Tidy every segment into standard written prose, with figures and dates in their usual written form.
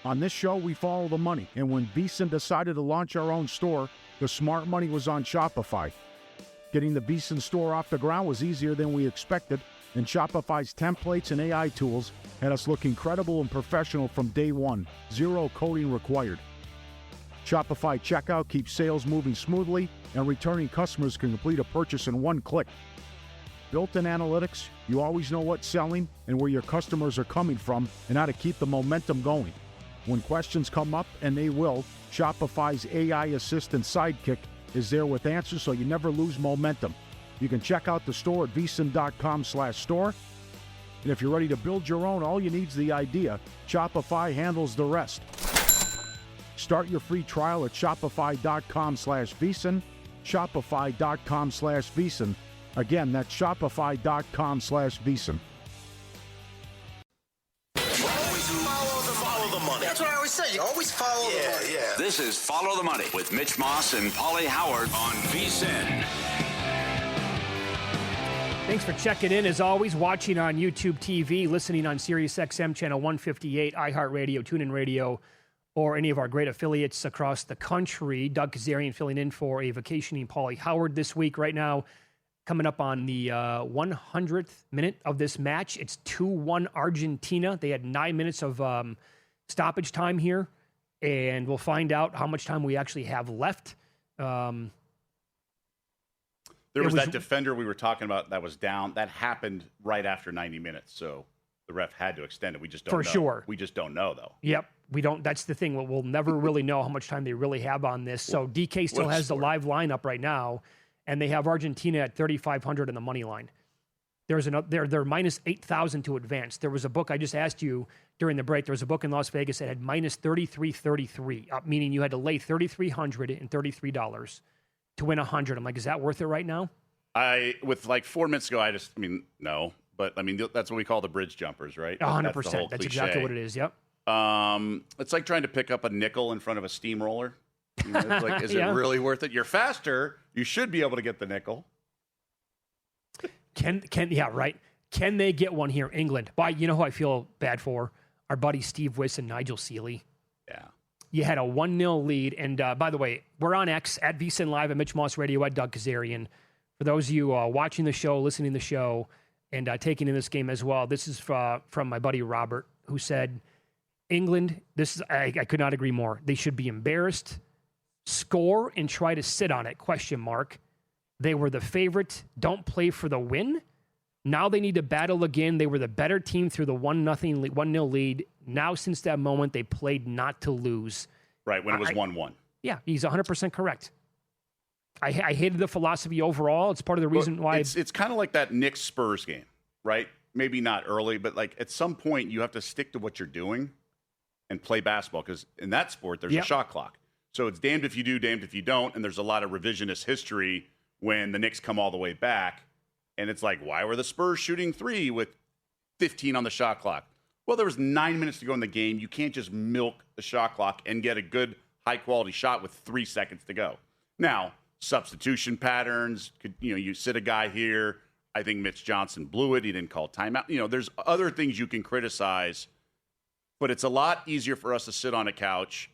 On this show, we follow the money, and when VSiN decided to launch our own store, the smart money was on Shopify. Getting the VSiN store off the ground was easier than we expected, and Shopify's templates and AI tools had us look incredible and professional from day one. Zero coding required. Shopify checkout keeps sales moving smoothly, and returning customers can complete a purchase in one click. Built-in analytics, you always know what's selling and where your customers are coming from and how to keep the momentum going. When questions come up, and they will, Shopify's AI assistant Sidekick is there with answers so you never lose momentum. You can check out the store at vsin.com/store. And if you're ready to build your own, all you need is the idea. Shopify handles the rest. Start your free trial at shopify.com/vsin. Shopify.com/vsin. Again, that's shopify.com/vsin. Follow the money. That's what I always say. You always follow the money. Yeah. This is Follow the Money with Mitch Moss and Paulie Howard on VSiN. Thanks for checking in, as always, watching on YouTube TV, listening on SiriusXM Channel 158, iHeartRadio, TuneIn Radio, or any of our great affiliates across the country. Doug Kazarian filling in for a vacationing Paulie Howard this week. Right now, coming up on the 100th minute of this match. It's 2-1 Argentina. They had 9 minutes of stoppage time here, and we'll find out how much time we actually have left. There was that defender we were talking about that was down. That happened right after 90 minutes, so the ref had to extend it. We just don't know. For sure. We just don't know, though. Yep. We don't. That's the thing. We'll never really know how much time they really have on this. So DK still has the live lineup right now, and they have Argentina at 3,500 in the money line. They're minus 8,000 to advance. There was a book I just asked you during the break. There was a book in Las Vegas that had minus 33.33, meaning you had to lay $3,333 to win 100. I'm like, is that worth it right now? With like 4 minutes ago, no. But, that's what we call the bridge jumpers, right? 100%. That's exactly what it is, yep. It's like trying to pick up a nickel in front of a steamroller. It's like, is it really worth it? You're faster. You should be able to get the nickel. Can they get one here, England? You know who I feel bad for? Our buddy Steve Wiss and Nigel Seeley. Yeah. You had a 1-0 lead. And by the way, we're on X at VSiN Live at Mitch Moss Radio at Doug Kazarian. For those of you watching the show, listening to the show, and taking in this game as well, this is from my buddy Robert, who said, England, I could not agree more. They should be embarrassed, score, and try to sit on it, ? They were the favorite. Don't play for the win. Now they need to battle again. They were the better team through the 1-0 lead. Now, since that moment, they played not to lose. Right, when it was 1-1. Yeah, he's 100% correct. I hated the philosophy overall. It's part of the reason why. It's kind of like that Knicks-Spurs game, right? Maybe not early, but like at some point you have to stick to what you're doing and play basketball, because in that sport there's a shot clock. So it's damned if you do, damned if you don't, and there's a lot of revisionist history when the Knicks come all the way back, and it's like, why were the Spurs shooting 3 with 15 on the shot clock? Well, there was 9 minutes to go in the game. You can't just milk the shot clock and get a good, high-quality shot with 3 seconds to go. Now, substitution patterns, you sit a guy here. I think Mitch Johnson blew it. He didn't call timeout. There's other things you can criticize, but it's a lot easier for us to sit on a couch.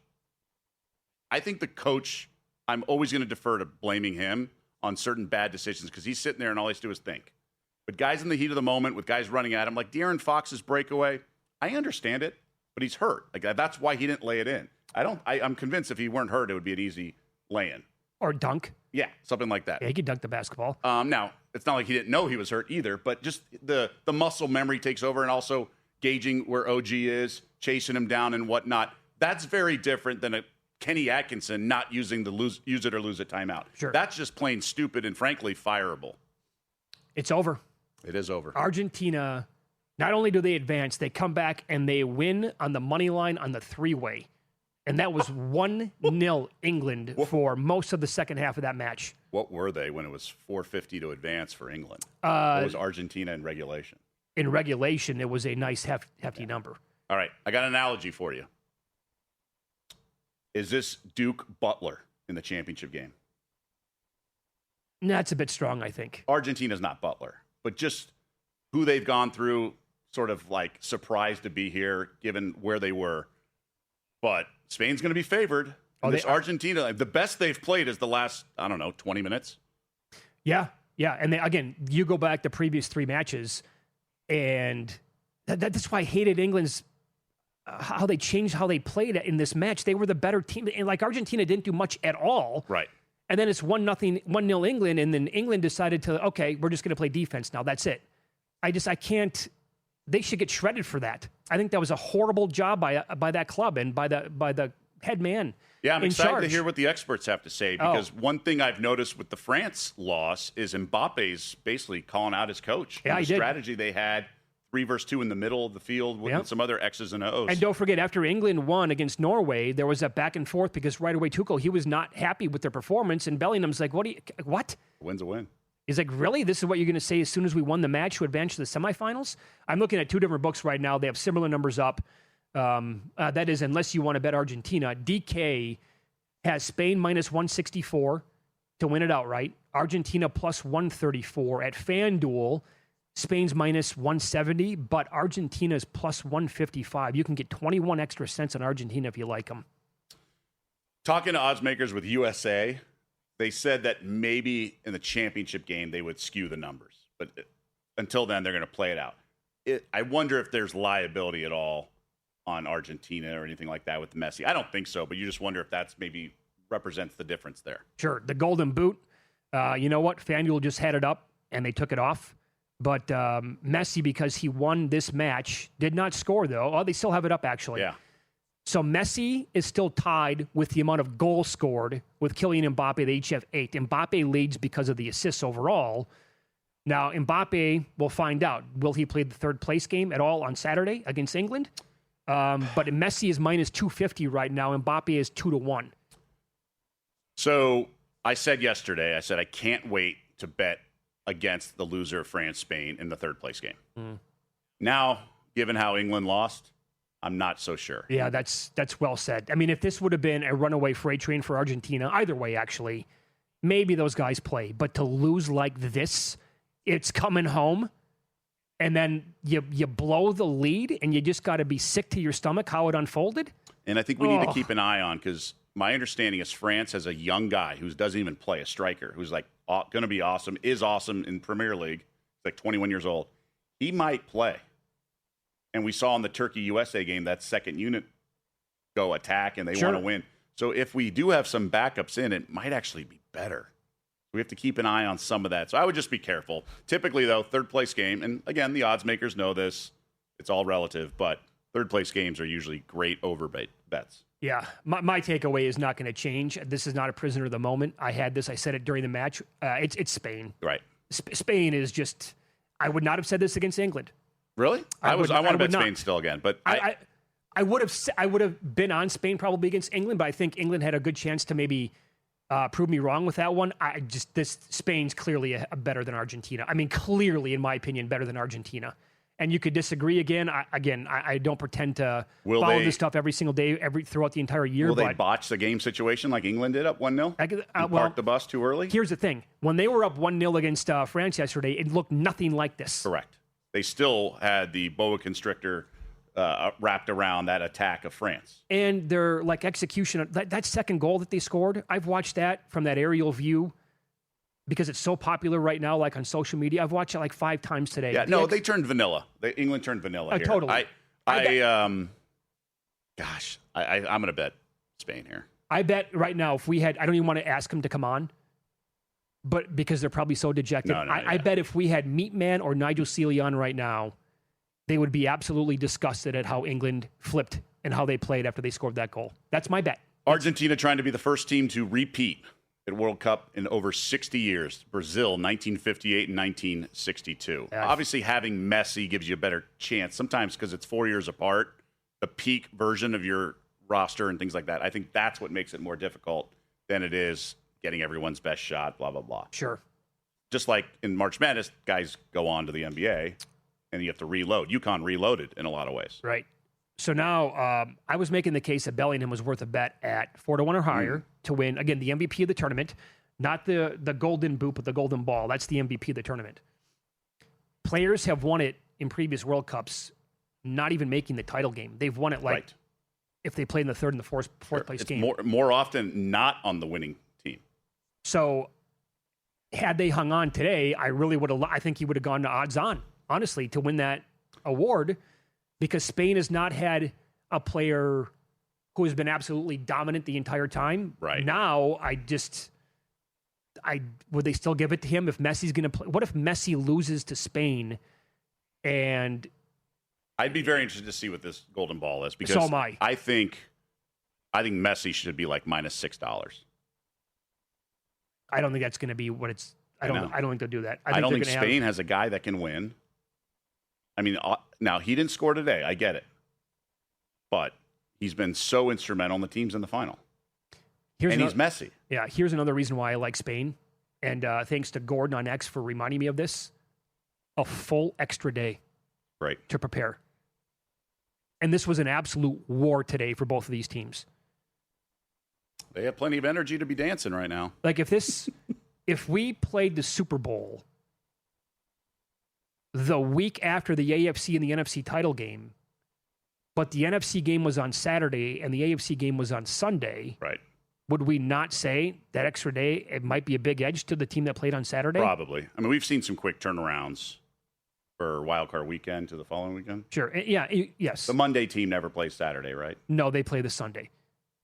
I think the coach, I'm always going to defer to blaming him on certain bad decisions because he's sitting there and all he has to do is think. But guys in the heat of the moment with guys running at him, like De'Aaron Fox's breakaway, I understand it, but he's hurt. Like that's why he didn't lay it in. I'm convinced if he weren't hurt, it would be an easy lay-in. Or dunk. Yeah, something like that. Yeah, he could dunk the basketball. Now, it's not like he didn't know he was hurt either, but just the muscle memory takes over, and also gauging where OG is, chasing him down and whatnot. That's very different than a Kenny Atkinson not using the use it or lose it timeout. Sure. That's just plain stupid and, frankly, fireable. It's over. It is over. Argentina, not only do they advance, they come back and they win on the money line on the 3-way. And that was 1-0 England for most of the second half of that match. What were they when it was 450 to advance for England? What was Argentina in regulation? In regulation, it was a nice hefty number. All right, I got an analogy for you. Is this Duke Butler in the championship game? That's a bit strong, I think. Argentina's not Butler, but just who they've gone through, sort of like surprised to be here, given where they were. but Spain's going to be favored. This Argentina, the best they've played is the last, 20 minutes. Yeah. And again, you go back the previous 3 matches, and that's why I hated England's how they changed how they played in this match. They were the better team, and like Argentina didn't do much at all. Right. And then it's 1-0 England, and then England decided to, okay, we're just going to play defense now. That's it. I can't. They should get shredded for that. I think that was a horrible job by that club and by the head man. Yeah, I'm in excited charge. to hear what the experts have to say, because one thing I've noticed with the France loss is Mbappe's basically calling out his coach. Yeah, the he did. strategy they had, 3 versus 2 in the middle of the field with some other X's and O's. And don't forget, after England won against Norway, there was a back and forth because right away Tuchel, he was not happy with their performance, and Bellingham's like, what? A win's a win. He's like, really? This is what you're going to say as soon as we won the match to advance to the semifinals? I'm looking at 2 different books right now. They have similar numbers up. That is, unless you want to bet Argentina. DK has Spain minus 164 to win it outright. Argentina plus 134 at FanDuel. Spain's minus 170, but Argentina's plus 155. You can get 21 extra cents on Argentina if you like them. Talking to odds makers with USA, they said that maybe in the championship game they would skew the numbers. But until then, they're going to play it out. I wonder if there's liability at all on Argentina or anything like that with Messi. I don't think so, but you just wonder if that's maybe represents the difference there. Sure. The Golden Boot, you know what? FanDuel just had it up, and they took it off. But Messi, because he won this match, did not score, though. Oh, they still have it up, actually. Yeah. So Messi is still tied with the amount of goals scored with Kylian Mbappe. They each have 8. Mbappe leads because of the assists overall. Now, Mbappe, we'll find out. Will he play the third place game at all on Saturday against England? But Messi is minus 250 right now. Mbappe is 2-1. So I said yesterday, I can't wait to bet against the loser of France-Spain in the third place game. Now, given how England lost, I'm not so sure. Yeah, that's well said. I mean, if this would have been a runaway freight train for Argentina, either way, actually, maybe those guys play. But to lose like this, it's coming home, and then you blow the lead, and you just got to be sick to your stomach how it unfolded. And I think we need to keep an eye on, because my understanding is France has a young guy who doesn't even play, a striker, who's like going to be awesome, is awesome in Premier League. He's like 21 years old. He might play. And we saw in the Turkey-USA game that second unit go attack, and they want to win. So if we do have some backups in, it might actually be better. We have to keep an eye on some of that. So I would just be careful. Typically, though, third place game, and again, the odds makers know this. It's all relative, but third place games are usually great over bets. Yeah, my takeaway is not going to change. This is not a prisoner of the moment. I said it during the match. It's Spain. Right. Spain is just, I would not have said this against England. Really? I want to bet Spain still again, but I would have been on Spain probably against England, but I think England had a good chance to maybe prove me wrong with that one. Spain's clearly a better than Argentina. I mean, clearly, in my opinion, better than Argentina. And you could disagree again. I don't pretend to follow this stuff every single day, throughout the entire year. Will they botch the game situation like England did up 1-0? Park the bus too early? Here's the thing. When they were up 1-0 against France yesterday, it looked nothing like this. Correct. They still had the boa constrictor wrapped around that attack of France. And their execution, that second goal that they scored, I've watched that from that aerial view because it's so popular right now, like on social media. I've watched it like 5 times today. Yeah, they turned vanilla. England turned vanilla here. Totally. I'm going to bet Spain here. I bet right now if we had, I don't even want to ask them to come on, but because they're probably so dejected. I bet if we had Meatman or Nigel Seeley on right now, they would be absolutely disgusted at how England flipped and how they played after they scored that goal. That's my bet. Argentina trying to be the first team to repeat at World Cup in over 60 years. Brazil, 1958 and 1962. Obviously, having Messi gives you a better chance, sometimes because it's 4 years apart, the peak version of your roster and things like that. I think that's what makes it more difficult than it is getting everyone's best shot, blah, blah, blah. Sure. Just like in March Madness, guys go on to the NBA, and you have to reload. UConn reloaded in a lot of ways. Right. So now I was making the case that Bellingham was worth a bet at 4-1 or higher to win, again, the MVP of the tournament, not the golden boot, but the golden ball. That's the MVP of the tournament. Players have won it in previous World Cups, not even making the title game. They've won it if they played in the third and the fourth place it's game. more often not on the winning team. So had they hung on today, I think he would have gone to odds on, honestly, to win that award, because Spain has not had a player who has been absolutely dominant the entire time. Right. Now, would they still give it to him if Messi's going to play? What if Messi loses to Spain? And I'd be very interested to see what this golden ball is, because so am I. I think Messi should be like -$6. I don't think that's going to be what it's. I don't think they'll do that. I don't think Spain has a guy that can win. I mean, now he didn't score today. I get it, but he's been so instrumental in the teams in the final. He's Messi. Yeah, here's another reason why I like Spain. And thanks to Gordon on X for reminding me of this. A full extra day to prepare. And this was an absolute war today for both of these teams. They have plenty of energy to be dancing right now. Like if we played the Super Bowl the week after the AFC and the NFC title game, but the NFC game was on Saturday and the AFC game was on Sunday. Right. Would we not say that extra day, it might be a big edge to the team that played on Saturday? Probably. I mean, we've seen some quick turnarounds for wildcard weekend to the following weekend. Sure. Yeah. Yes. The Monday team never plays Saturday, right? No, they play the Sunday.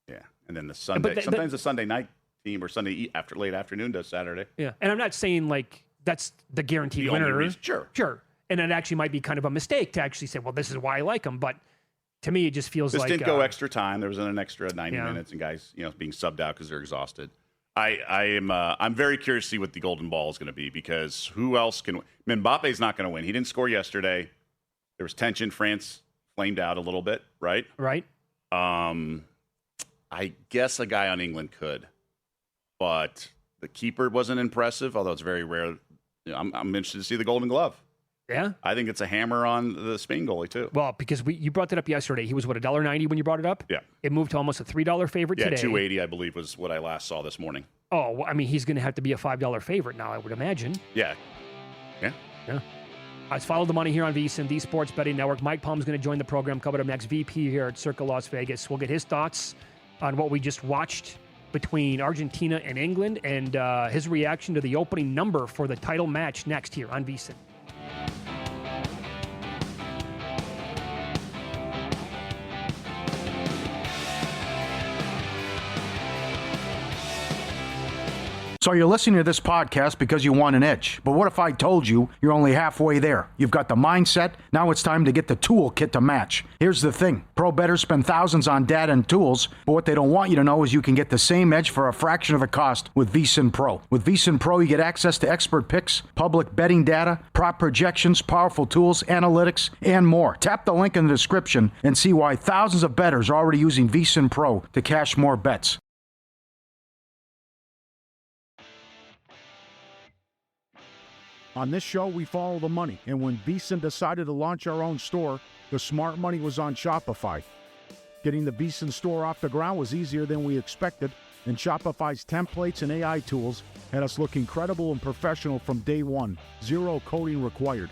Yeah. And then the Sunday. Sometimes the Sunday night team or Sunday late afternoon does Saturday. Yeah. And I'm not saying like that's the guaranteed winner. Sure. Sure. And it actually might be kind of a mistake to actually say, well, this is why I like them. But to me, it just feels this like didn't go extra time. There was an extra 90 minutes, and guys, being subbed out because they're exhausted. I'm very curious to see what the golden ball is going to be, because who else can? Mbappe's not going to win. He didn't score yesterday. There was tension. France flamed out a little bit, right? Right. I guess a guy on England could, but the keeper wasn't impressive. Although it's very rare. I'm interested to see the Golden Glove. Yeah, I think it's a hammer on the Spain goalie too. Well, because you brought that up yesterday. He was what, $1.90 when you brought it up? Yeah. It moved to almost a $3 favorite today. Yeah, $2.80 I believe was what I last saw this morning. Oh, well, I mean, he's going to have to be a $5 favorite now, I would imagine. Yeah. Let's follow the money here on VSiN, the Sports Betting Network. Mike Palm's going to join the program. Coming up next, VP here at Circa Las Vegas. We'll get his thoughts on what we just watched between Argentina and England, and his reaction to the opening number for the title match next here on VSiN. So you're listening to this podcast because you want an edge. But what if I told you you're only halfway there? You've got the mindset. Now it's time to get the toolkit to match. Here's the thing. Pro bettors spend thousands on data and tools, but what they don't want you to know is you can get the same edge for a fraction of the cost with VSiN Pro. With VSiN Pro, you get access to expert picks, public betting data, prop projections, powerful tools, analytics, and more. Tap the link in the description and see why thousands of bettors are already using VSiN Pro to cash more bets. On this show, we follow the money, and when VSiN decided to launch our own store, the smart money was on Shopify. Getting the VSiN store off the ground was easier than we expected, and Shopify's templates and AI tools had us look incredible and professional from day one. Zero coding required.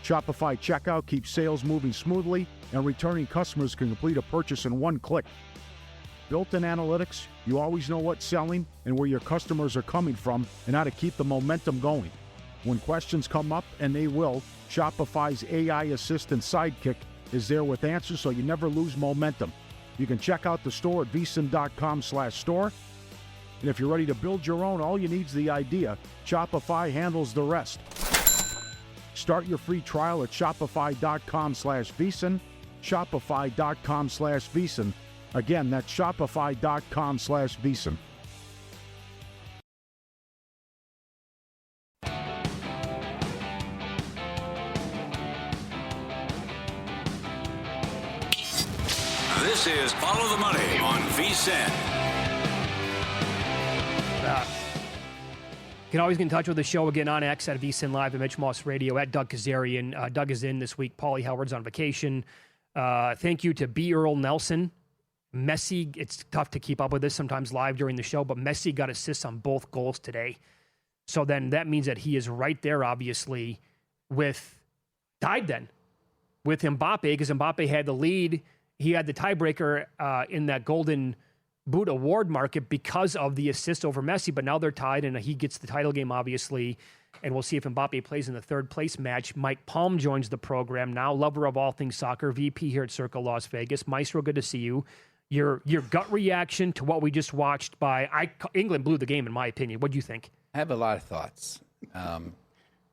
Shopify checkout keeps sales moving smoothly, and returning customers can complete a purchase in one click. Built-in analytics, you always know what's selling and where your customers are coming from and how to keep the momentum going. When questions come up, and they will, Shopify's AI assistant Sidekick is there with answers so you never lose momentum. You can check out the store at vsin.com/store. And if you're ready to build your own, all you need is the idea. Shopify handles the rest. Start your free trial at shopify.com/vsin. Shopify.com/vsin. Again, that's shopify.com/vsin. This is Follow the Money on VSiN. You can always get in touch with the show again on X at VSiN Live, at Mitch Moss Radio, at Doug Kazarian. Doug is in this week. Paulie Howard's on vacation. Thank you to B. Earl Nelson. Messi, it's tough to keep up with this sometimes live during the show, but Messi got assists on both goals today. So then that means that he is right there, obviously, with Mbappe, because Mbappe had the lead he had the tiebreaker in that Golden Boot award market because of the assist over Messi, but now they're tied and he gets the title game, obviously. And we'll see if Mbappe plays in the third place match. Mike Palm joins the program now, lover of all things soccer, VP here at Circa Las Vegas. Maestro, good to see you. Your gut reaction to what we just watched England blew the game, in my opinion. What do you think? I have a lot of thoughts.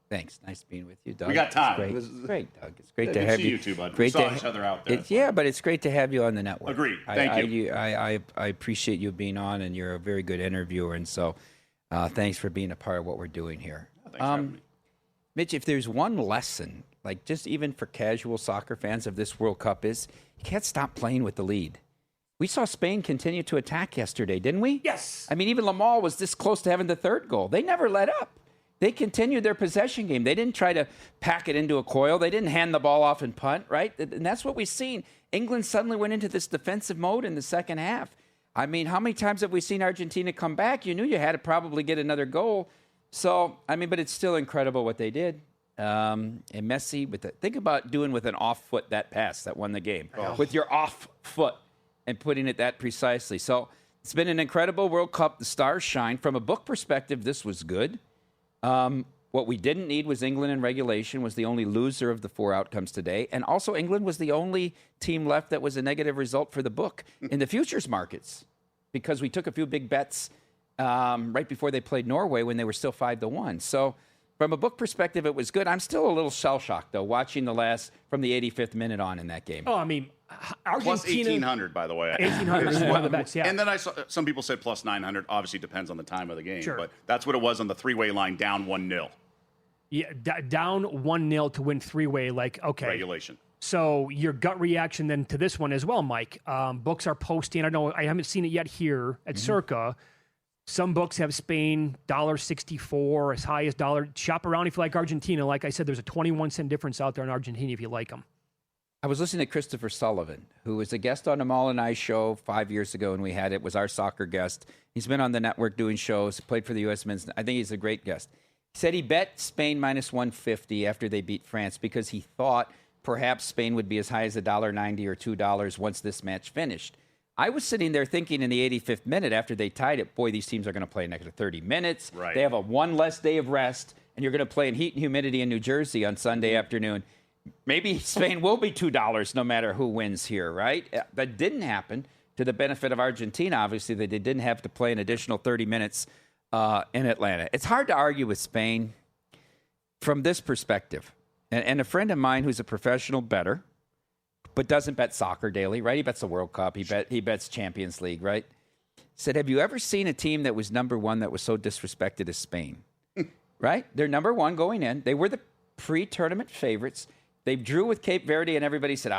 Thanks. Nice being with you, Doug. We got time. It's great, Doug. It's great to good have see you. you too, bud. Great We to saw each other out there. Yeah, but it's great to have you on the network. Agreed. Thank you. I appreciate you being on, and you're a very good interviewer. And so, thanks for being a part of what we're doing here. Thanks for having me. Mitch, if there's one lesson, like just even for casual soccer fans of this World Cup, is you can't stop playing with the lead. We saw Spain continue to attack yesterday, didn't we? Yes. I mean, even Lamal was this close to having the third goal. They never let up. They continued their possession game. They didn't try to pack it into a coil. They didn't hand the ball off and punt, right? And that's what we've seen. England suddenly went into this defensive mode in the second half. I mean, how many times have we seen Argentina come back? You knew you had to probably get another goal. So, I mean, but it's still incredible what they did. And Messi, think about doing with an off foot that pass that won the game. With your off foot and putting it that precisely. So it's been an incredible World Cup. The stars shine. From a book perspective, this was good. What we didn't need was England in regulation, was the only loser of the four outcomes today. And also England was the only team left that was a negative result for the book in the futures markets, because we took a few big bets right before they played Norway when they were still 5-1. So from a book perspective, it was good. I'm still a little shell-shocked, though, watching the last from the 85th minute on in that game. Oh, I mean, Argentina. Plus 1,800, by the way. 1,800 is one of the bets, yeah. And then I saw some people said plus 900. Obviously, depends on the time of the game. Sure. But that's what it was on the three-way line, down 1-0. Yeah, down 1-0 to win three-way, like, okay. Regulation. So your gut reaction then to this one as well, Mike. Books are posting. I know I haven't seen it yet here at Circa. Some books have Spain $1.64, as high as $1. Shop around if you like Argentina. Like I said, there's a 21-cent difference out there in Argentina if you like them. I was listening to Christopher Sullivan, who was a guest on Amal and I show 5 years ago, and we had it. Was our soccer guest. He's been on the network doing shows, played for the U.S. men's. I think he's a great guest. He said he bet Spain minus 150 after they beat France because he thought perhaps Spain would be as high as $1.90 or $2 once this match finished. I was sitting there thinking in the 85th minute after they tied it, boy, these teams are going to play an extra 30 minutes. Right. They have a one less day of rest, and you're going to play in heat and humidity in New Jersey on Sunday afternoon. Maybe Spain will be $2 no matter who wins here, right? That didn't happen to the benefit of Argentina. Obviously, they didn't have to play an additional 30 minutes in Atlanta. It's hard to argue with Spain from this perspective. And a friend of mine who's a professional bettor, but doesn't bet soccer daily, right? He bets the World Cup. He bets Champions League, right? Said, have you ever seen a team that was number one that was so disrespected as Spain? Right? They're number one going in. They were the pre-tournament favorites. They drew with Cape Verde, and everybody said,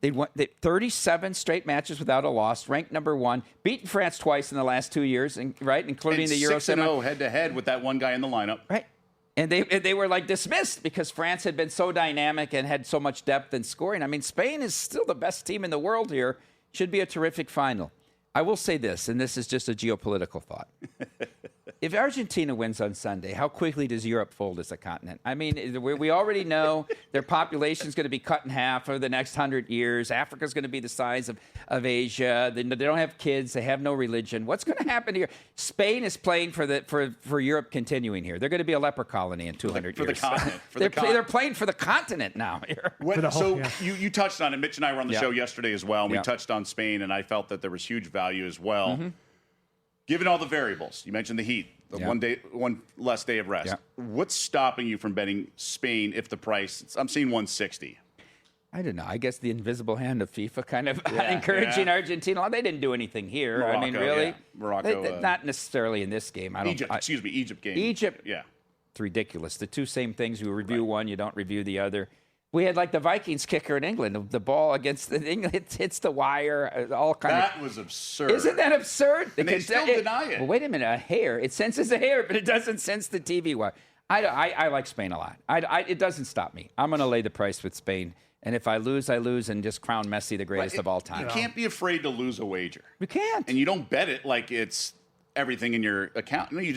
they won 37 straight matches without a loss, ranked number one, beaten France twice in the last 2 years, right, including the Euro 6-0 head-to-head with that one guy in the lineup. Right. And they were like dismissed because France had been so dynamic and had so much depth and scoring. I mean, Spain is still the best team in the world here. Should be a terrific final. I will say this, and this is just a geopolitical thought. If Argentina wins on Sunday, how quickly does Europe fold as a continent? I mean, we already know their population is going to be cut in half over the next 100 years. Africa is going to be the size of Asia. They don't have kids. They have no religion. What's going to happen here? Spain is playing for Europe continuing here. They're going to be a leper colony in 200 years. For the continent. They're playing for the continent now here. You touched on it. Mitch and I were on the show yesterday as well, and we touched on Spain, and I felt that there was huge value as well. Mm-hmm. Given all the variables, you mentioned the heat, one less day of rest. Yeah. What's stopping you from betting Spain if the price? I'm seeing 160. I don't know. I guess the invisible hand of FIFA kind of encouraging Argentina. They didn't do anything here. Morocco, I mean, really, Morocco, not necessarily in this game. Egypt game. Egypt. Yeah, it's ridiculous. The two same things. You review one, you don't review the other. We had like the Vikings kicker in England. The ball against England hits the wire. That was absurd. Isn't that absurd? And they still deny it. Well, wait a minute. A hair. It senses a hair, but it doesn't sense the TV wire. I like Spain a lot. It doesn't stop me. I'm going to lay the price with Spain. And if I lose, I lose, and just crown Messi the greatest of all time. You can't be afraid to lose a wager. You can't. And you don't bet it like it's everything in your account. No, you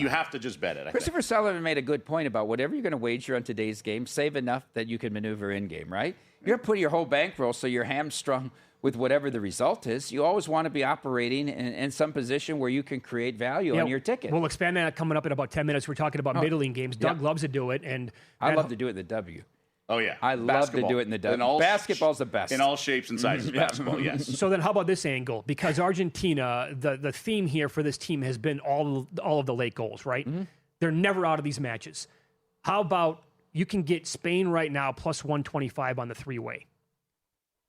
have to just bet it. Christopher Sullivan made a good point about whatever you're going to wager on today's game, save enough that you can maneuver in game, right? You're putting your whole bankroll, so you're hamstrung with whatever the result is. You always want to be operating in some position where you can create value on your ticket. We'll expand that coming up in about 10 minutes. We're talking about middling games. Doug loves to do it. And I love to do it in the W. Oh, yeah. I love to do it in the W. Basketball's the best. In all shapes and sizes, basketball, yes. So then how about this angle? Because Argentina, the theme here for this team has been all of the late goals, right? Mm-hmm. They're never out of these matches. How about you can get Spain right now plus 125 on the three-way.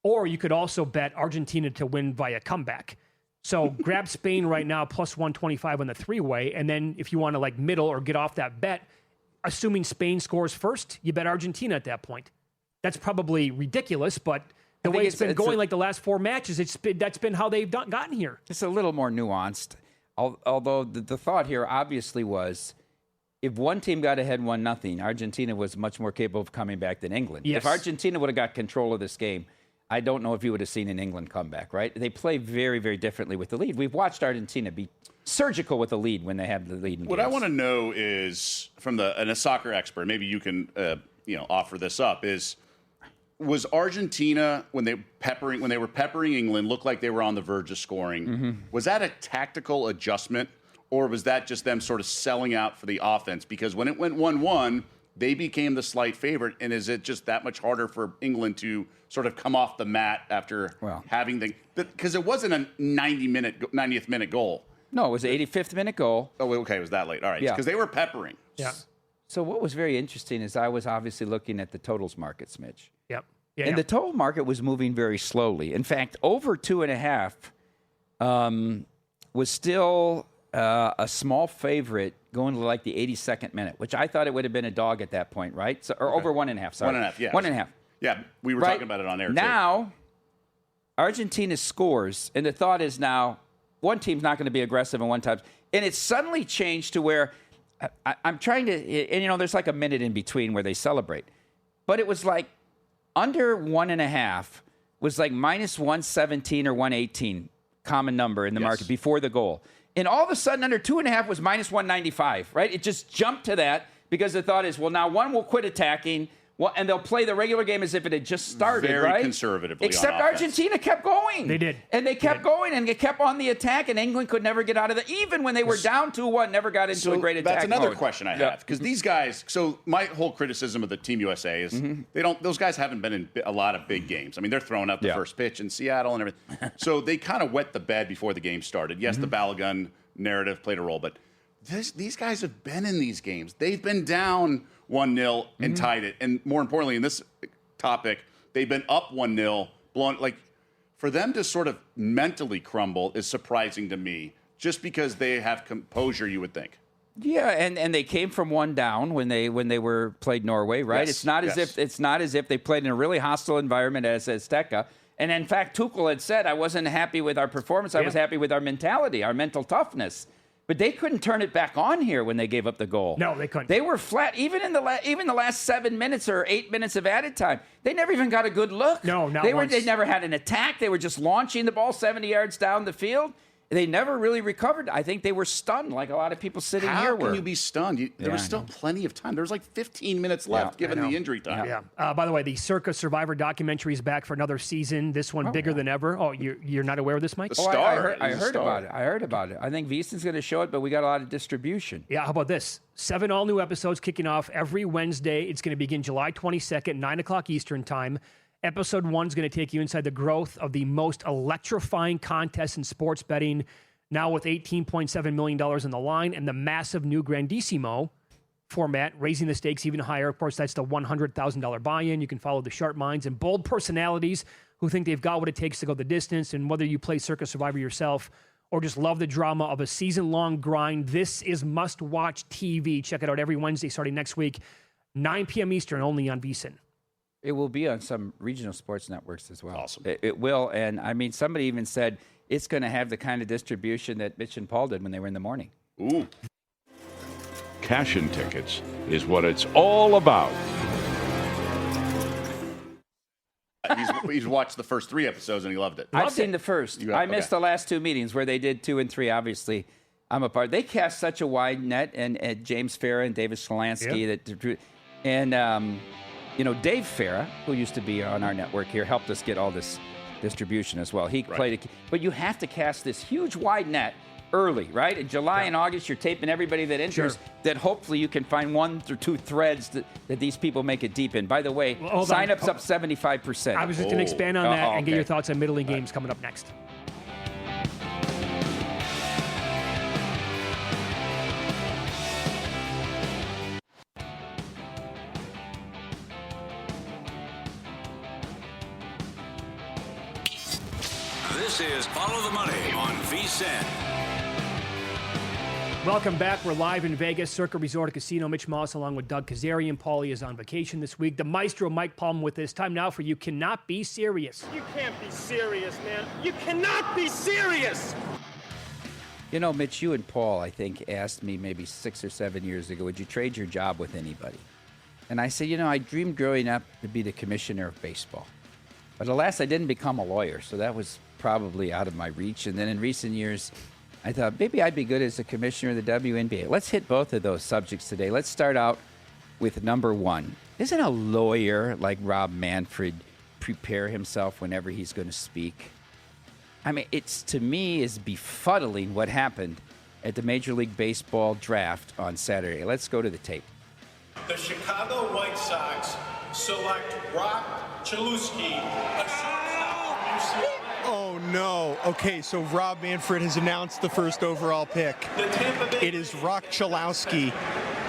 Or you could also bet Argentina to win via comeback. So grab Spain right now plus 125 on the three-way, and then if you want to like middle or get off that bet, assuming Spain scores first, you bet Argentina at that point. That's probably ridiculous, but the way it's been going like the last 4 matches, that's been how they've gotten here. It's a little more nuanced. Although the thought here obviously was, if one team got ahead 1-0, Argentina was much more capable of coming back than England. Yes. If Argentina would have got control of this game, I don't know if you would have seen an England comeback, right? They play very, very differently with the lead. We've watched Argentina be surgical with the lead when they have the lead in What games. I want to know is, from a soccer expert, maybe you can offer this up, was Argentina, when they were peppering England, looked like they were on the verge of scoring. Mm-hmm. Was that a tactical adjustment, or was that just them sort of selling out for the offense? Because when it went 1-1, they became the slight favorite, and is it just that much harder for England to sort of come off the mat after having because it wasn't a 90th minute goal. No, it was the 85th minute goal. Oh, okay, it was that late. All right, because they were peppering. Yeah. So what was very interesting is I was obviously looking at the totals market, Mitch. Yep. And the total market was moving very slowly. In fact, over 2.5 was still a small favorite going to like the 82nd minute, which I thought it would have been a dog at that point, right? So, or over 1.5, sorry. 1.5, yeah. 1.5. Yeah, we were talking about it on air, now, Argentina scores, and the thought is now one team's not going to be aggressive and one time. And it's suddenly changed to where I'm trying to, and there's like a minute in between where they celebrate. But it was like under 1.5 was like minus 117 or 118 common number in the market before the goal. And all of a sudden, under 2.5 was minus 195, right? It just jumped to that because the thought is, well, now one will quit attacking, and they'll play the regular game as if it had just started, Very right? conservatively. Except on offense. Argentina kept going. They did. And they kept going, and they kept on the attack, and England could never get out of it. Even when they were down 2-1, never got into a great attack That's another mode. question I have. Because these guys, so my whole criticism of the Team USA is those guys haven't been in a lot of big games. I mean, they're throwing out the first pitch in Seattle and everything. So they kind of wet the bed before the game started. Yes, the Balogun narrative played a role, but these guys have been in these games. They've been down 1-0 and tied it. And more importantly, in this topic, they've been up 1-0, blown. Like, for them to sort of mentally crumble is surprising to me, just because they have composure, you would think. Yeah, and they came from one down when they were played Norway, right? Yes, It's not as if they played in a really hostile environment as Azteca. And in fact, Tuchel had said, I wasn't happy with our performance. I was happy with our mentality, our mental toughness. But they couldn't turn it back on here when they gave up the goal. No, they couldn't. They were flat. Even in the last 7 minutes or 8 minutes of added time, they never even got a good look. No, not they once. They never had an attack. They were just launching the ball 70 yards down the field. They never really recovered. I think they were stunned, like a lot of people sitting here were. How can you be stunned? There was still plenty of time. There was like 15 minutes left, given the injury time. Yeah. By the way, the Circa Survivor documentary is back for another season. This one bigger than ever. Oh, you're not aware of this, Mike? The Star. I heard about it. I heard about it. I think VSiN's going to show it, but we got a lot of distribution. Yeah, how about this? 7 all-new episodes kicking off every Wednesday. It's going to begin July 22nd, 9 o'clock Eastern Time. Episode 1 is going to take you inside the growth of the most electrifying contest in sports betting, now with $18.7 million in the line, and the massive new Grandissimo format, raising the stakes even higher. Of course, that's the $100,000 buy-in. You can follow the sharp minds and bold personalities who think they've got what it takes to go the distance. And whether you play Circa Survivor yourself or just love the drama of a season-long grind, this is must-watch TV. Check it out every Wednesday starting next week, 9 p.m. Eastern, only on VSiN. It will be on some regional sports networks as well. Awesome. It will. And, I mean, somebody even said it's going to have the kind of distribution that Mitch and Paul did when they were in the morning. Ooh. Cash-in tickets is what it's all about. He's watched the first 3 episodes and he loved it. I've seen the first. You have? I missed the last 2 meetings where they did 2 and 3, obviously. I'm a part. They cast such a wide net, and James Farah and David Shalansky. And Dave Farah, who used to be on our network here, helped us get all this distribution as well. He played but you have to cast this huge wide net early, right? In July and August, you're taping everybody that enters, that hopefully you can find 1 or 2 threads that these people make it deep in. By the way, sign-ups up 75%. I was just going to expand on that and get your thoughts on Middle League games coming up next. This is Follow the Money on VSiN. Welcome back. We're live in Vegas, Circa Resort and Casino. Mitch Moss along with Doug Kazarian. Paulie is on vacation this week. The maestro, Mike Palm, with this. Time now for You Cannot Be Serious. You can't be serious, man. You cannot be serious. Mitch, you and Paul, I think, asked me maybe 6 or 7 years ago, would you trade your job with anybody? And I said, I dreamed growing up to be the commissioner of baseball. But alas, I didn't become a lawyer, so that was probably out of my reach. And then in recent years, I thought maybe I'd be good as a commissioner of the WNBA. Let's hit both of those subjects today. Let's start out with number one. Doesn't a lawyer like Rob Manfred prepare himself whenever he's going to speak? I mean, to me is befuddling what happened at the Major League Baseball draft on Saturday. Let's go to the tape. The Chicago White Sox select Rock Chalewski, a shortstop from UCLA. Oh, no. Okay, so Rob Manfred has announced the first overall pick. It is Rock Chalewski,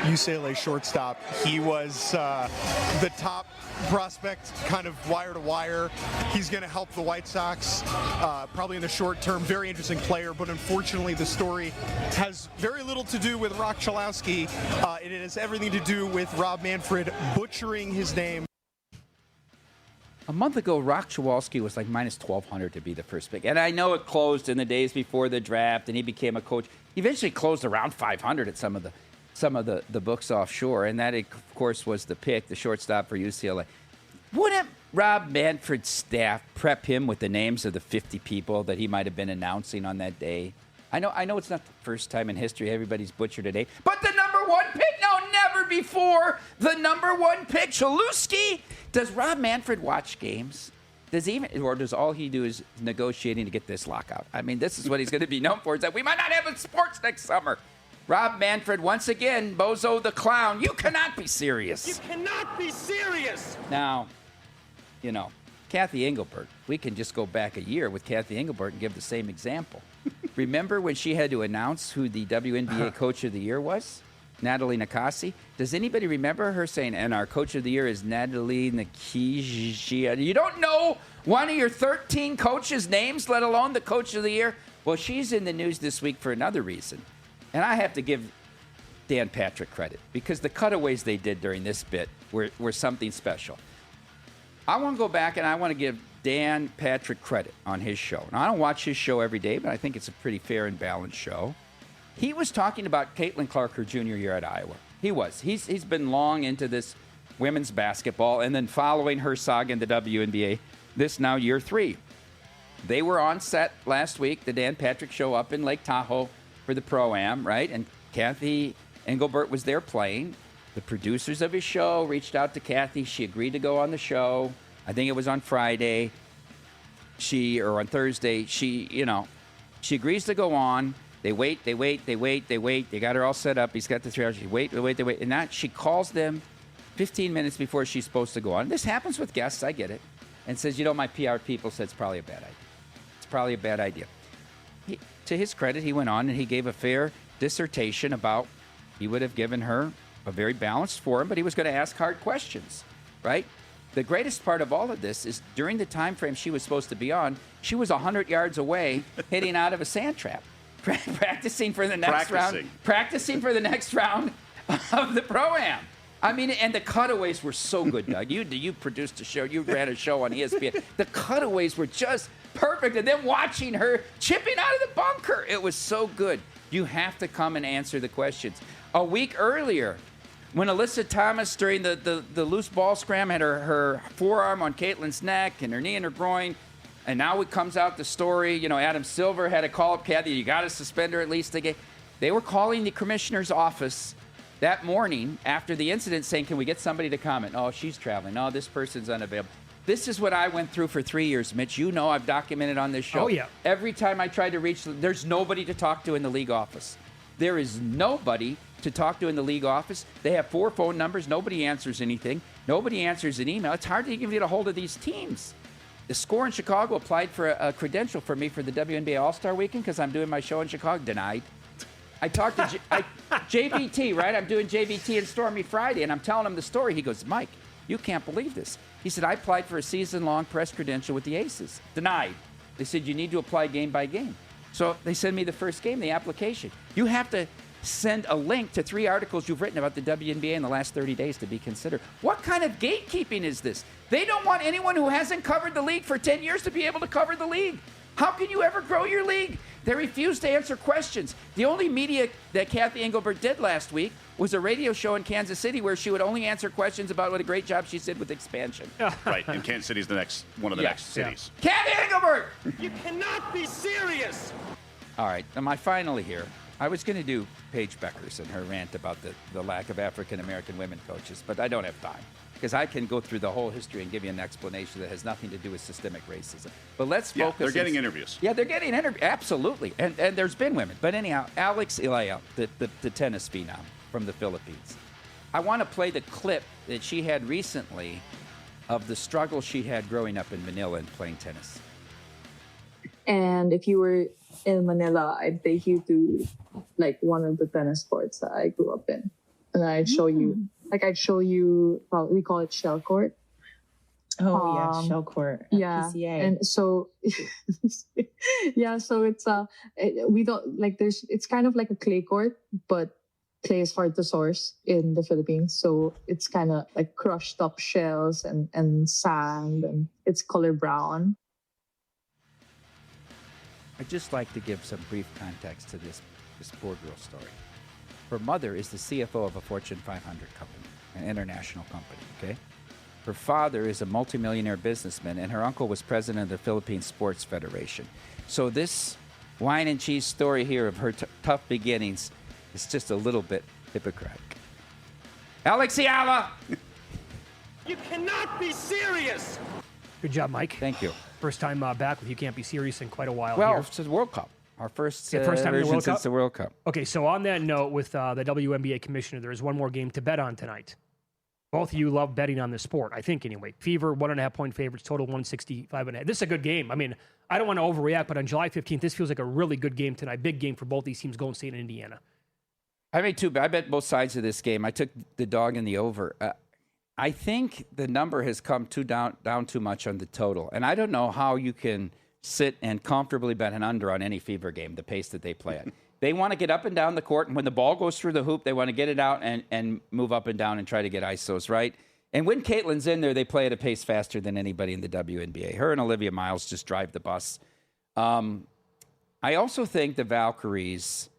UCLA shortstop. He was the top prospect, kind of wire to wire. He's going to help the White Sox probably in the short term. Very interesting player, but unfortunately the story has very little to do with Rock Chalewski. It has everything to do with Rob Manfred butchering his name. A month ago, Rock Chalewski was like minus 1,200 to be the first pick. And I know it closed in the days before the draft, and he became a coach. He eventually closed around 500 at some of the books offshore, and that, of course, was the pick, the shortstop for UCLA. Wouldn't Rob Manfred's staff prep him with the names of the 50 people that he might have been announcing on that day? I know it's not the first time in history everybody's butchered a day, but the number one pick, no, never before the number one pick, Chalewski. Does Rob Manfred watch games? Does all he do is negotiating to get this lockout? I mean, this is what he's going to be known for, is that we might not have sports next summer. Rob Manfred, once again, Bozo the Clown, you cannot be serious. You cannot be serious. Now, Kathy Engelbert, we can just go back a year with Kathy Engelbert and give the same example. Remember when she had to announce who the WNBA Coach of the Year was? Natalie Nakasi. Does anybody remember her saying, and our Coach of the Year is Natalie Nakasi? You don't know one of your 13 coaches' names, let alone the Coach of the Year? Well, she's in the news this week for another reason. And I have to give Dan Patrick credit, because the cutaways they did during this bit were something special. I want to go back and I want to give Dan Patrick credit on his show. Now, I don't watch his show every day, but I think it's a pretty fair and balanced show. He was talking about Caitlin Clark her junior year at Iowa. He was. He's been long into this women's basketball and then following her saga in the WNBA, this now year 3. They were on set last week, the Dan Patrick show up in Lake Tahoe for the Pro-Am, right? And Kathy Engelbert was there playing. The producers of his show reached out to Kathy. She agreed to go on the show. I think it was on Friday. On Thursday. She agrees to go on. They wait. They got her all set up. He's got the 3 hours. She wait. And now she calls them 15 minutes before she's supposed to go on. This happens with guests. I get it. And says, my PR people said it's probably a bad idea. It's probably a bad idea. To his credit, he went on and he gave a fair dissertation about, he would have given her a very balanced forum, but he was going to ask hard questions, right? The greatest part of all of this is during the time frame she was supposed to be on, she was 100 yards away hitting out of a sand trap, practicing for the next round of the Pro-Am. I mean, and the cutaways were so good, Doug. You produced a show. You ran a show on ESPN. The cutaways were just perfect. And then watching her chipping out of the bunker, it was so good. You have to come and answer the questions. A week earlier, when Alyssa Thomas, during the loose ball scram, had her forearm on Caitlin's neck and her knee and her groin, and now it comes out the story, Adam Silver had to call up Kathy, you got to suspend her at least again. They were calling the commissioner's office that morning after the incident saying, can we get somebody to comment? Oh, she's traveling. Oh, this person's unavailable. This is what I went through for 3 years, Mitch. You know I've documented on this show. Oh, yeah. Every time I tried to reach, there's nobody to talk to in the league office. There is nobody to talk to in the league office. They have 4 phone numbers. Nobody answers anything. Nobody answers an email. It's hard to even get a hold of these teams. The Score in Chicago applied for a credential for me for the WNBA All-Star Weekend because I'm doing my show in Chicago. Denied. I talked to JVT, right? I'm doing JVT and Stormy Friday, and I'm telling him the story. He goes, Mike, you can't believe this. He said, I applied for a season-long press credential with the Aces. Denied. They said, you need to apply game by game. So they send me the first game, the application. You have to send a link to 3 articles you've written about the WNBA in the last 30 days to be considered. What kind of gatekeeping is this? They don't want anyone who hasn't covered the league for 10 years to be able to cover the league. How can you ever grow your league? They refuse to answer questions. The only media that Kathy Engelbert did last week was a radio show in Kansas City where she would only answer questions about what a great job she did with expansion. Right, and Kansas City's one of the next cities. Kathy Engelbert! You cannot be serious! All right, am I finally here? I was going to do Paige Beckers and her rant about the lack of African-American women coaches, but I don't have time because I can go through the whole history and give you an explanation that has nothing to do with systemic racism. But let's focus. They're getting interviews. Yeah, they're getting interviews. Absolutely. And there's been women. But anyhow, Alex Ilaya, the tennis phenom from the Philippines. I want to play the clip that she had recently of the struggle she had growing up in Manila and playing tennis. And if you were in Manila, I'd take you to like one of the tennis courts that I grew up in. And I'd show you, well, we call it shell court. Oh, yeah, shell court. Yeah. PCA. And so, yeah, so it's, we don't, like, it's kind of like a clay court, but clay is hard to source in the Philippines. So it's kind of like crushed up shells and sand, and it's color brown. I'd just like to give some brief context to this poor girl's story. Her mother is the CFO of a Fortune 500 company, an international company, okay? Her father is a multimillionaire businessman, and her uncle was president of the Philippine Sports Federation. So this wine and cheese story here of her tough beginnings is just a little bit hypocritical. Alex Ayala! You cannot be serious! Good job, Mike. Thank you. First time back with You Can't Be Serious in quite a while. Well, here. it's the World Cup. Our first time in the version World since Cup? the World Cup. Okay, so on that note, with the WNBA commissioner, there is one more game to bet on tonight. Both of you love betting on this sport, I think, anyway. Fever, 1.5-point favorites, total 165.5. This is a good game. I mean, I don't want to overreact, but on July 15th, this feels like a really good game tonight. Big game for both these teams, Golden State and Indiana. I bet both sides of this game. I took the dog in the over. I think the number has come down too much on the total. And I don't know how you can sit and comfortably bet an under on any Fever game, the pace that they play at. They want to get up and down the court, and when the ball goes through the hoop, they want to get it out and move up and down and try to get ISOs, right? And when Caitlin's in there, they play at a pace faster than anybody in the WNBA. Her and Olivia Miles just drive the bus. I also think the Valkyries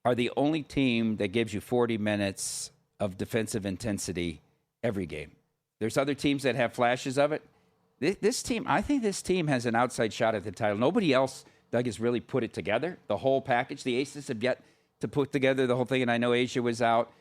are the only team that gives you 40 minutes of defensive intensity every game. There's other teams that have flashes of it. This team, I think this team has an outside shot at the title. Nobody else, Doug, has really put it together, the whole package. The Aces have yet to put together the whole thing, and I know Asia was out.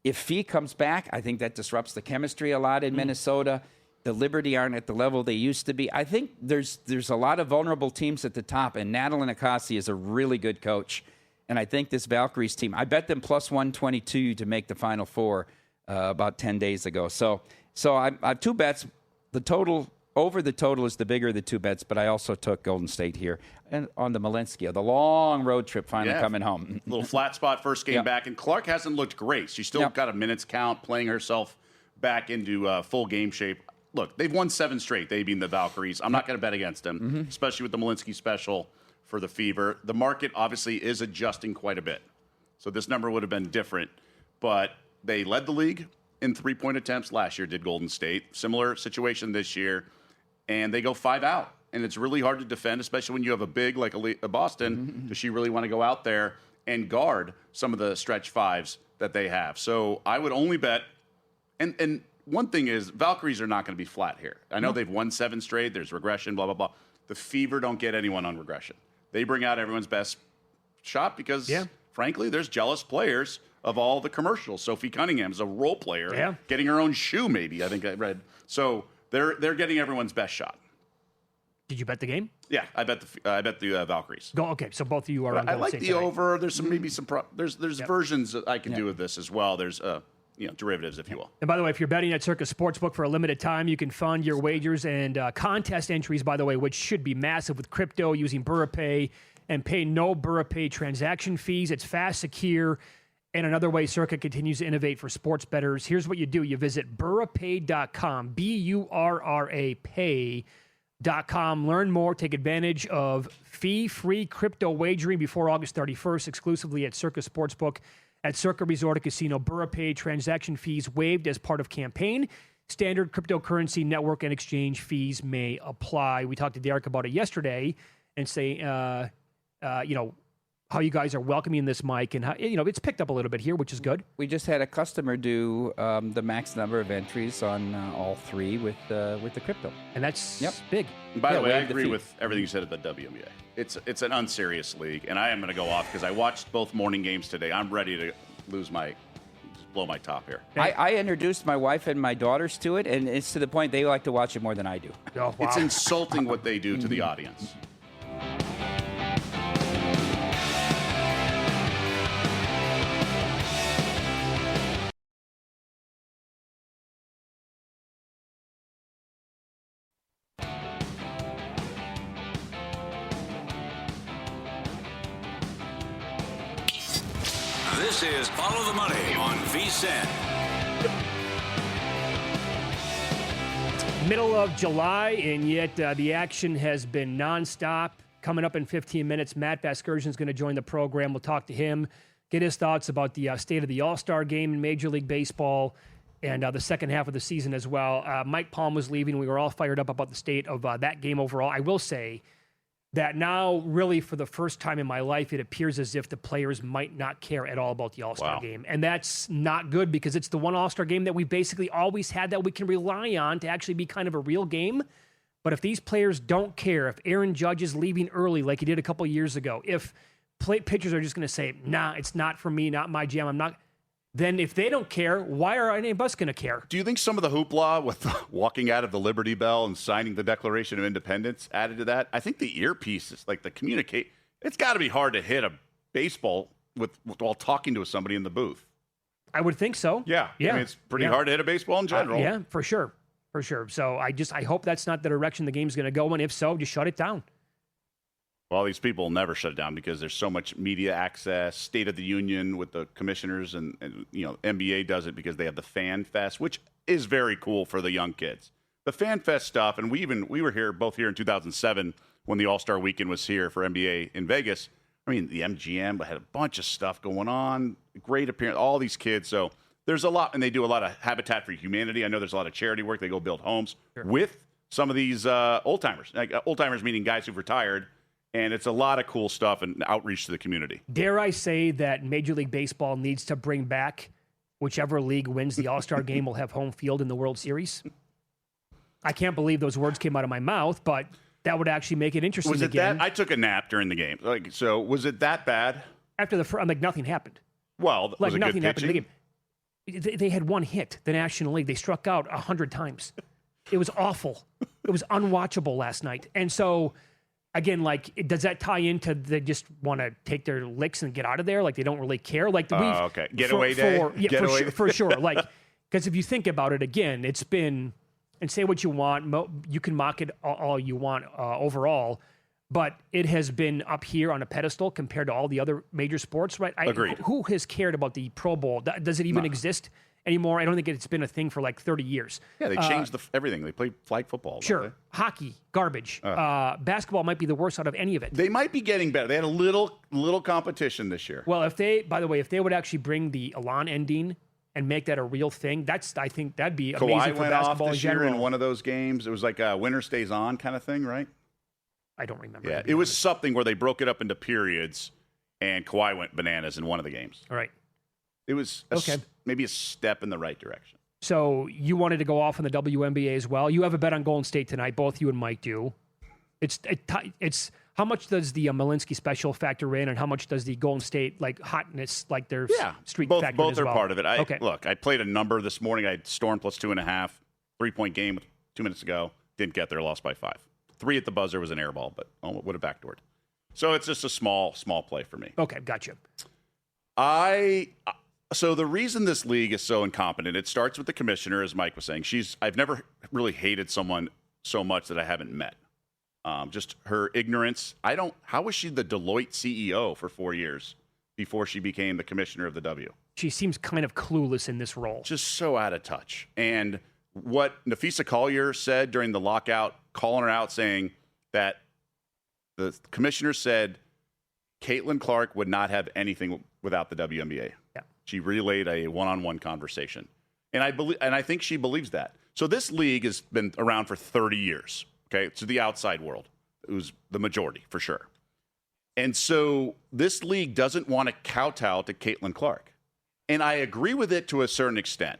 If Fee comes back, I think that disrupts the chemistry a lot in Minnesota. The Liberty aren't at the level they used to be. I think there's a lot of vulnerable teams at the top, and Natalie Nakasi is a really good coach. And I think this Valkyries team, I bet them plus 122 to make the Final Four about 10 days ago. So I have 2 bets. The total, over the total is the bigger of the 2 bets, but I also took Golden State here. And on the Malinsky, the long road trip finally coming home. Little flat spot first game back, and Clark hasn't looked great. She's still got a minutes count, playing herself back into full game shape. Look, they've won 7 straight, they being the Valkyries. I'm not going to bet against them, especially with the Malinsky special for the Fever. The market obviously is adjusting quite a bit. So this number would have been different, but they led the league in 3-point attempts last year, did Golden State. Similar situation this year, and they go 5 out. And it's really hard to defend, especially when you have a big like a Boston. Does she really want to go out there and guard some of the stretch 5s that they have? So I would only bet, and one thing is, Valkyries are not going to be flat here. I know they've won 7 straight. There's regression, blah, blah, blah. The Fever don't get anyone on regression. They bring out everyone's best shot because frankly, there's jealous players of all the commercials. Sophie Cunningham's a role player, getting her own shoe. Maybe I think I read. So they're getting everyone's best shot. Did you bet the game? Yeah, I bet the Valkyries. Okay, so both of you are on I Golden like State the tonight. over. There's there's versions that I can do with this as well. There's derivatives, if you will. And by the way, if you're betting at Circa Sportsbook for a limited time, you can fund your wagers and contest entries, by the way, which should be massive with crypto using BurraPay and pay no BurraPay transaction fees. It's fast, secure, and another way Circa continues to innovate for sports bettors. Here's what you do. You visit BurraPay.com, BURRA pay.com. Learn more. Take advantage of fee-free crypto wagering before August 31st, exclusively at Circa Sportsbook. At Circa Resort and Casino, BurraPay transaction fees waived as part of campaign. Standard cryptocurrency network and exchange fees may apply. We talked to Derek about it yesterday and say, how you guys are welcoming this, Mike, and how, it's picked up a little bit here, which is good. We just had a customer do the max number of entries on all three with the crypto, and that's big. By the way, I agree with everything you said at the WNBA. It's an unserious league, and I am going to go off because I watched both morning games today. I'm ready to blow my top here. I introduced my wife and my daughters to it, and it's to the point they like to watch it more than I do. Oh, wow. It's insulting what they do to the audience. This is Follow the Money on VSiN. Middle of July, and yet the action has been nonstop. Coming up in 15 minutes, Matt Vasgersian is going to join the program. We'll talk to him, get his thoughts about the state of the All-Star game in Major League Baseball and the second half of the season as well. Mike Palm was leaving. We were all fired up about the state of that game overall. I will say that now, really, for the first time in my life, it appears as if the players might not care at all about the All-Star game. And that's not good because it's the one All-Star game that we basically always had that we can rely on to actually be kind of a real game. But if these players don't care, if Aaron Judge is leaving early like he did a couple years ago, if pitchers are just going to say, nah, it's not for me, not my jam, I'm not... Then if they don't care, why are any of us going to care? Do you think some of the hoopla with walking out of the Liberty Bell and signing the Declaration of Independence added to that? I think the earpiece is like the communicate. It's got to be hard to hit a baseball while talking to somebody in the booth. I would think so. Yeah. I mean, it's pretty hard to hit a baseball in general. Yeah, for sure. For sure. So I hope that's not the direction the game's going to go. And if so, just shut it down. Well, these people will never shut it down because there's so much media access, State of the Union with the commissioners, and NBA does it because they have the Fan Fest, which is very cool for the young kids. The Fan Fest stuff, and we were both here in 2007 when the All-Star Weekend was here for NBA in Vegas. I mean, the MGM had a bunch of stuff going on, great appearance, all these kids. So there's a lot, and they do a lot of Habitat for Humanity. I know there's a lot of charity work. They go build homes with some of these old-timers, like old-timers meaning guys who've retired. And it's a lot of cool stuff and outreach to the community. Dare I say that Major League Baseball needs to bring back whichever league wins the All-Star game will have home field in the World Series? I can't believe those words came out of my mouth, but that would actually make it interesting was it again. That? I took a nap during the game. So was it that bad? After the first, nothing happened. Well, like was it nothing good happened in the game. They had one hit, the National League. They struck out 100 times. It was awful. It was unwatchable last night. And so... Again, does that tie into they just want to take their licks and get out of there? Like, they don't really care? Okay. Getaway day? For sure. Because if you think about it, again, it's been, and say what you want, you can mock it all you want overall, but it has been up here on a pedestal compared to all the other major sports, right? Agreed. Who has cared about the Pro Bowl? Does it even exist anymore? I don't think it's been a thing for 30 years. Yeah, they changed everything. They play flag football. Sure. Hockey, garbage. Basketball might be the worst out of any of it. They might be getting better. They had a little competition this year. Well, if they would actually bring the Elan ending and make that a real thing, I think that'd be amazing Kawhi for went basketball off this in general. year in one of those games. It was like a winner stays on kind of thing, right? I don't remember. Yeah, it was something where they broke it up into periods, and Kawhi went bananas in one of the games. All right. It was maybe a step in the right direction. So you wanted to go off on the WNBA as well. You have a bet on Golden State tonight. Both you and Mike do. It's how much does the Malinsky special factor in, and how much does the Golden State like hotness, like their streak factor both as are well? part of it. Okay. Look, I played a number this morning. I had Storm plus 2.5, 3-point game 2 minutes ago. Didn't get there, lost by 5. 3 at the buzzer was an air ball, but would have backdoored. So it's just a small play for me. Okay, gotcha. So the reason this league is so incompetent, it starts with the commissioner, as Mike was saying. I've never really hated someone so much that I haven't met. Just her ignorance. How was she the Deloitte CEO for 4 years before she became the commissioner of the W? She seems kind of clueless in this role. Just so out of touch. And what Nafisa Collier said during the lockout, calling her out, saying that the commissioner said Caitlin Clark would not have anything without the WNBA. Yeah. She relayed a one-on-one conversation. And I think she believes that. So this league has been around for 30 years. Okay, to the outside world, it was the majority for sure. And so this league doesn't want to kowtow to Caitlin Clark. And I agree with it to a certain extent.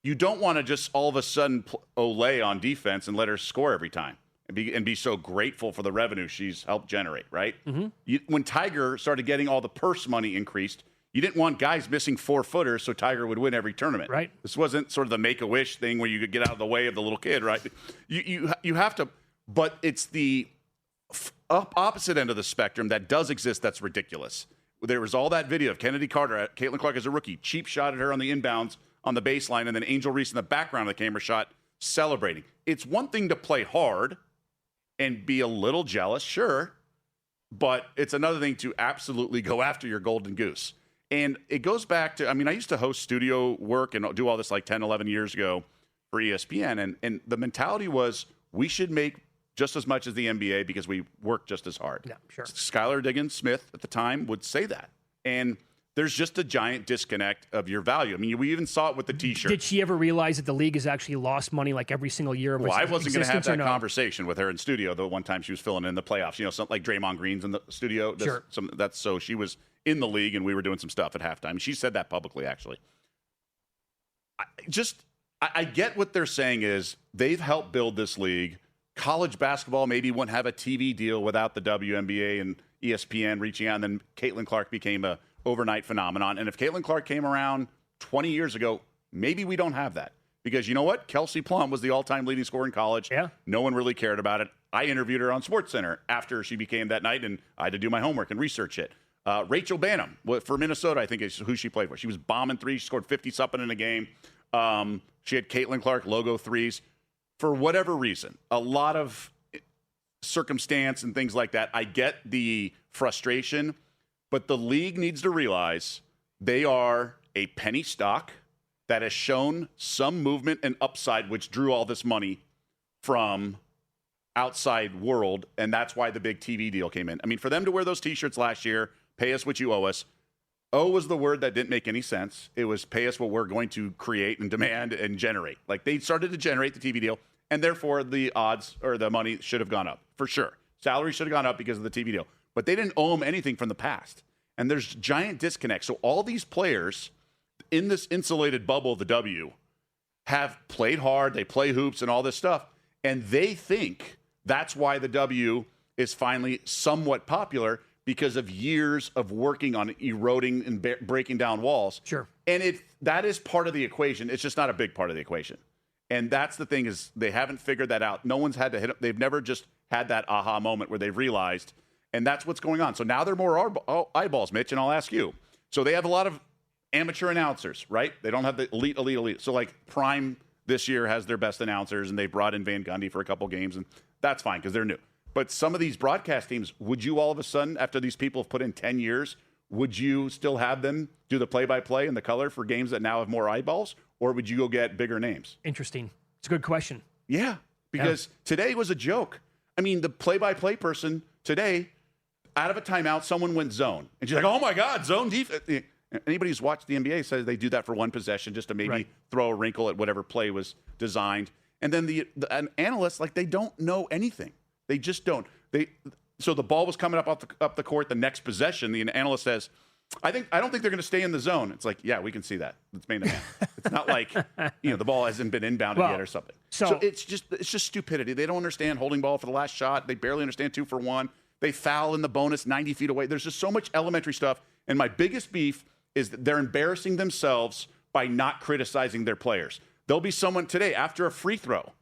You don't want to just all of a sudden Olay on defense and let her score every time and be so grateful for the revenue she's helped generate, right? Mm-hmm. When Tiger started getting all the purse money increased, you didn't want guys missing 4-footers so Tiger would win every tournament. Right. This wasn't sort of the Make-A-Wish thing where you could get out of the way of the little kid, right? You have to... But it's the opposite end of the spectrum that does exist that's ridiculous. There was all that video of Kennedy Carter, Caitlin Clark as a rookie, cheap shot at her on the inbounds on the baseline, and then Angel Reese in the background of the camera shot celebrating. It's one thing to play hard and be a little jealous, sure, but it's another thing to absolutely go after your golden goose. And it goes back to, I used to host studio work and do all this like 10, 11 years ago for ESPN, and the mentality was we should make just as much as the NBA because we work just as hard. Yeah, sure. Skylar Diggins-Smith at the time would say that. And there's just a giant disconnect of your value. We even saw it with the T-shirt. Did she ever realize that the league has actually lost money like every single year of its I wasn't going to have that no? conversation with her in studio the one time she was filling in the playoffs. Something like Draymond Green's in the studio. Sure. So she was in the league and we were doing some stuff at halftime. She said that publicly, actually. I get what they're saying is they've helped build this league. College basketball maybe wouldn't have a TV deal without the WNBA and ESPN reaching out, and then Caitlin Clark became a overnight phenomenon. And if Caitlin Clark came around 20 years ago, maybe we don't have that. Because you know what? Kelsey Plum was the all-time leading scorer in college. Yeah. No one really cared about it. I interviewed her on SportsCenter after she became that night, and I had to do my homework and research it. Rachel Banham for Minnesota, I think is who she played for. She was bombing threes. She scored 50-something in a game. She had Caitlin Clark logo threes. For whatever reason, a lot of circumstance and things like that, I get the frustration, but the league needs to realize they are a penny stock that has shown some movement and upside, which drew all this money from outside world, and that's why the big TV deal came in. For them to wear those T-shirts last year, pay us what you owe us, O was the word that didn't make any sense. It was pay us what we're going to create and demand and generate. Like they started to generate the TV deal, and therefore the odds or the money should have gone up for sure. Salary should have gone up because of the TV deal, but they didn't owe them anything from the past. And there's giant disconnect. So all these players in this insulated bubble of the W have played hard. They play hoops and all this stuff, and they think that's why the W is finally somewhat popular. Because of years of working on eroding and breaking down walls. Sure. And that is part of the equation. It's just not a big part of the equation. And that's the thing is they haven't figured that out. No one's had to hit them. They've never just had that aha moment where they've realized. And that's what's going on. So now they're more eyeballs, Mitch, and I'll ask you. So they have a lot of amateur announcers, right? They don't have the elite. So like Prime this year has their best announcers, and they brought in Van Gundy for a couple games. And that's fine because they're new. But some of these broadcast teams, would you all of a sudden, after these people have put in 10 years, would you still have them do the play-by-play and the color for games that now have more eyeballs? Or would you go get bigger names? Interesting. It's a good question. Yeah, because today was a joke. The play-by-play person today, out of a timeout, someone went zone. And she's like, oh, my God, zone defense. Anybody who's watched the NBA says they do that for one possession just to maybe throw a wrinkle at whatever play was designed. And then an analyst, they don't know anything. They just don't. So the ball was coming up the court the next possession. The analyst says, I don't think they're going to stay in the zone. It's like, yeah, we can see that. It's man to man. It's not like the ball hasn't been inbounded yet or something. So it's just stupidity. They don't understand holding ball for the last shot. They barely understand 2 for 1. They foul in the bonus 90 feet away. There's just so much elementary stuff. And my biggest beef is that they're embarrassing themselves by not criticizing their players. There'll be someone today after a free throw,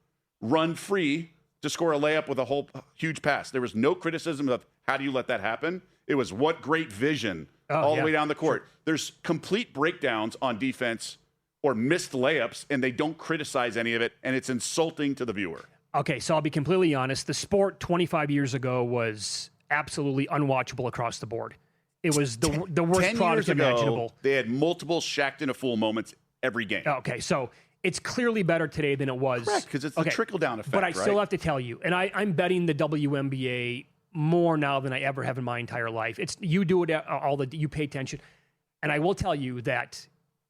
run free to score a layup with a whole huge pass. There was no criticism of how do you let that happen. It was what great vision all the way down the court. Sure. There's complete breakdowns on defense or missed layups, and they don't criticize any of it, and it's insulting to the viewer. Okay, so I'll be completely honest. The sport 25 years ago was absolutely unwatchable across the board. It was the worst product imaginable. They had multiple Shaqtin' a Fool moments every game. Okay, so it's clearly better today than it was. Correct, because it's the trickle-down effect, But I still have to tell you, and I'm betting the WNBA more now than I ever have in my entire life. You do it you pay attention. And I will tell you that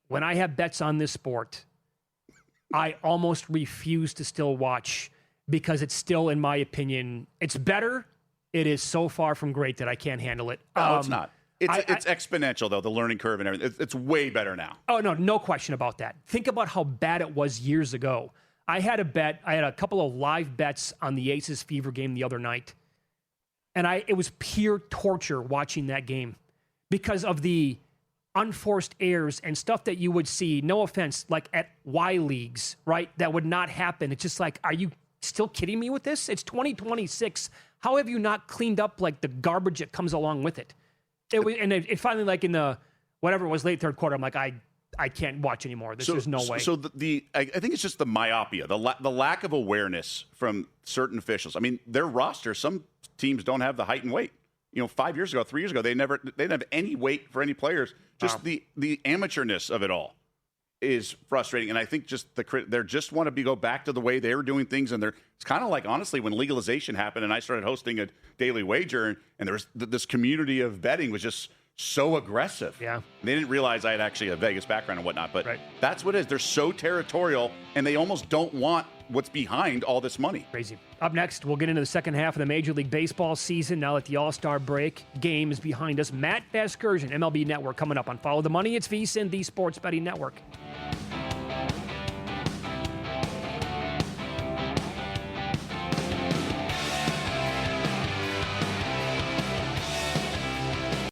when I have bets on this sport, I almost refuse to still watch because it's still, in my opinion, it's better. It is so far from great that I can't handle it. No, it's not. It's exponential, though, the learning curve and everything. It's way better now. Oh, no question about that. Think about how bad it was years ago. I had a couple of live bets on the Aces Fever game the other night. And it was pure torture watching that game because of the unforced errors and stuff that you would see, no offense, like at Y leagues, right? That would not happen. It's just like, are you still kidding me with this? It's 2026. How have you not cleaned up like the garbage that comes along with it? It finally, like in the, whatever it was, late third quarter, I'm like, I can't watch anymore. There's no way. So I think it's just the myopia, the lack of awareness from certain officials. I mean, their roster, some teams don't have the height and weight. 5 years ago, 3 years ago, they didn't have any weight for any players. Just the amateurness of it all is frustrating. And I think just they just want to go back to the way they were doing things. And it's kind of like, honestly, when legalization happened and I started hosting a daily wager and there was this community of betting was just so aggressive. Yeah. They didn't realize I had actually a Vegas background and whatnot, but that's what it is. They're so territorial and they almost don't want what's behind all this money. Crazy. Up next, we'll get into the second half of the Major League Baseball season. Now that the All-Star break game is behind us, Matt Vasgersian, MLB Network, coming up on Follow the Money. It's VSiN, the Sports Betting Network.